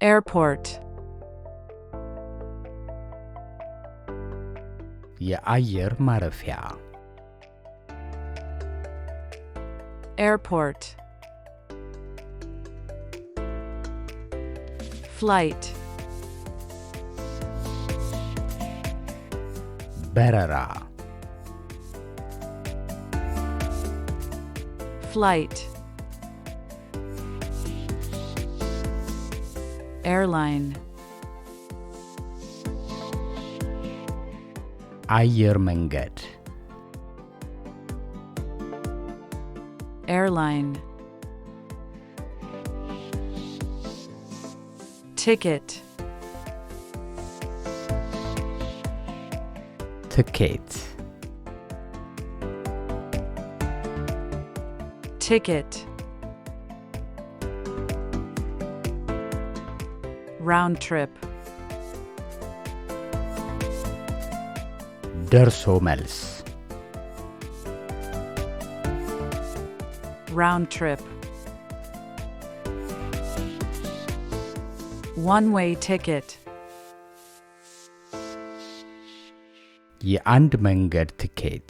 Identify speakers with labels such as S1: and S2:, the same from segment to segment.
S1: airport,
S2: የአየር ማረፊያ
S1: airport, flight,
S2: በረራ
S1: flight, airline,
S2: አየር መንገድ
S1: airline, ticket,
S2: ትኬት
S1: ticket, round trip,
S2: ደርሶ መልስ
S1: round trip, one-way ticket,
S2: የአንድ መንገድ ትኬት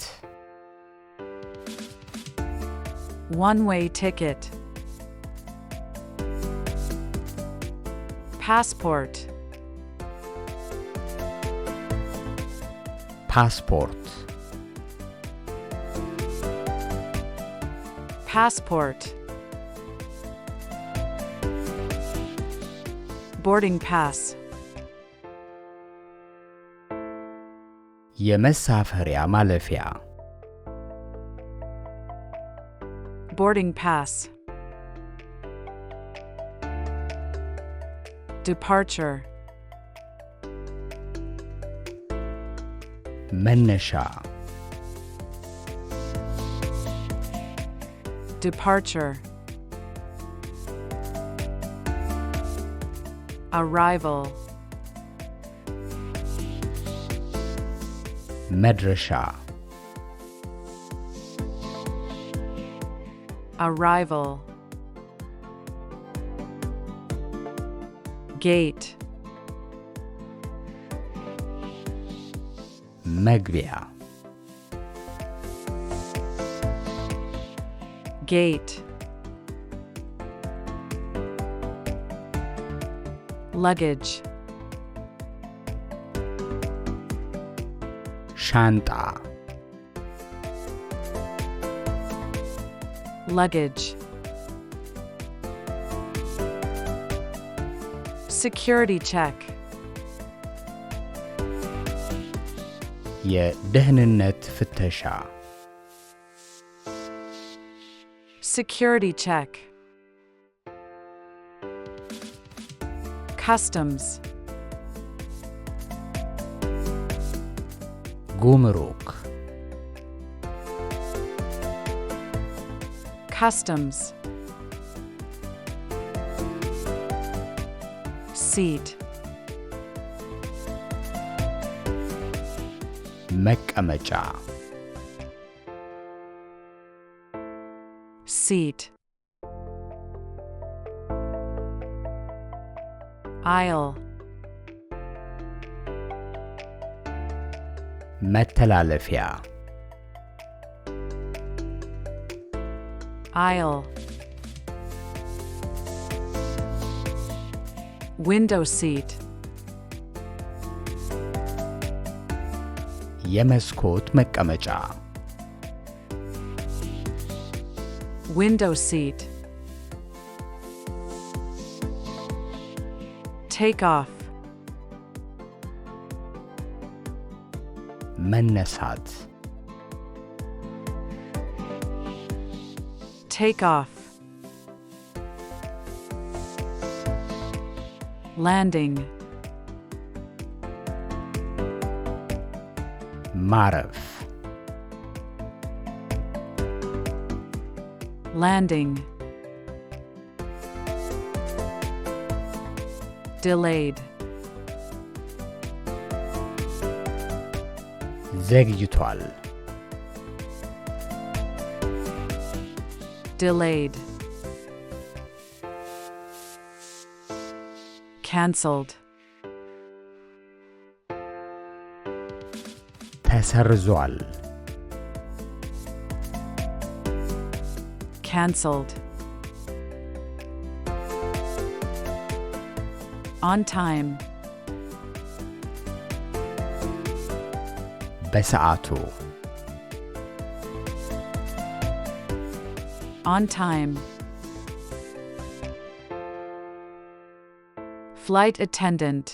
S1: one-way ticket, passport,
S2: ፓስፖርት
S1: passport, boarding pass,
S2: የመሳፈሪያ ማለፊያ
S1: boarding pass, departure,
S2: መነሻ
S1: departure, arrival,
S2: መድረሻ
S1: arrival, gate,
S2: መግቢያ
S1: gate, luggage,
S2: ሻንጣ
S1: luggage, security check,
S2: የደህንነት ፍተሻ
S1: security check, customs,
S2: ጉምሩክ
S1: customs, seat,
S2: መቀመጫ
S1: seat, aisle,
S2: መተላለፊያ
S1: aisle, window seat,
S2: የመስኮት መቀመጫ
S1: window seat, take off,
S2: መነሳት
S1: take off, landing,
S2: ማረፍ
S1: landing, delayed,
S2: ዘግይቷል
S1: delayed, cancelled,
S2: ተሰርዟል።
S1: cancelled. On time,
S2: በሰዓቱ
S1: on time. Flight attendant,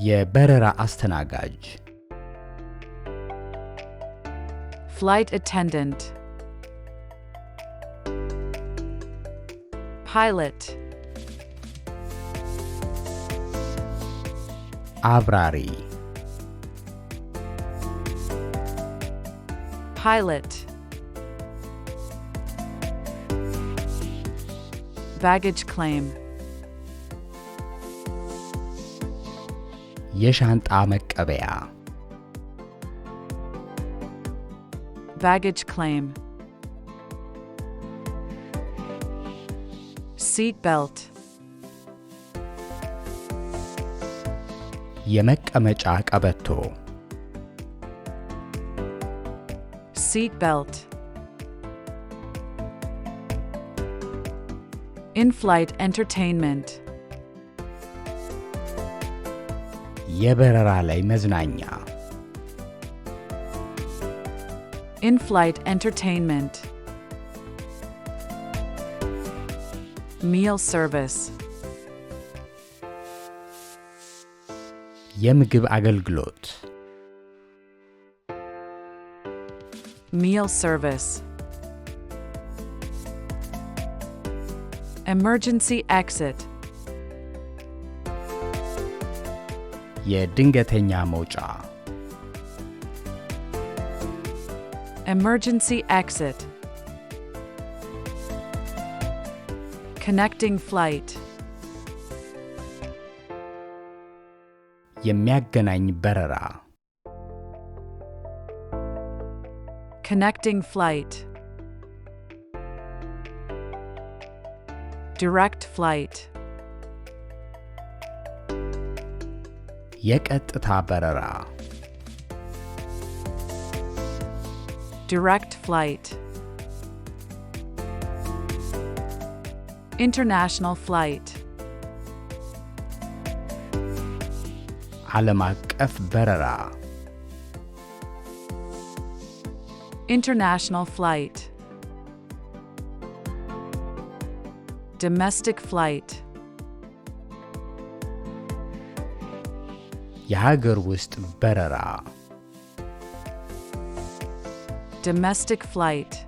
S2: የበረራ አስተናጋጅ
S1: flight attendant. Pilot,
S2: አብራሪ
S1: pilot. Baggage claim,
S2: የሻንጣ መቀበያ
S1: baggage claim. Seat belt,
S2: የመቀመጫ ቀበቶ
S1: seat belt. In-flight entertainment,
S2: የበረራ ላይ መዝናኛ
S1: in-flight entertainment. Meal service,
S2: የምግብ አገልግሎት
S1: meal service. Emergency exit,
S2: የድንገተኛ መውጫ
S1: emergency exit. Connecting flight,
S2: የሚያገናኝ በረራ
S1: connecting flight. Direct flight,
S2: የቀጥታ በረራ
S1: direct flight. International flight,
S2: ዓለም አቀፍ በረራ
S1: international flight. Domestic flight,
S2: የሀገር ውስጥ በረራ
S1: domestic flight.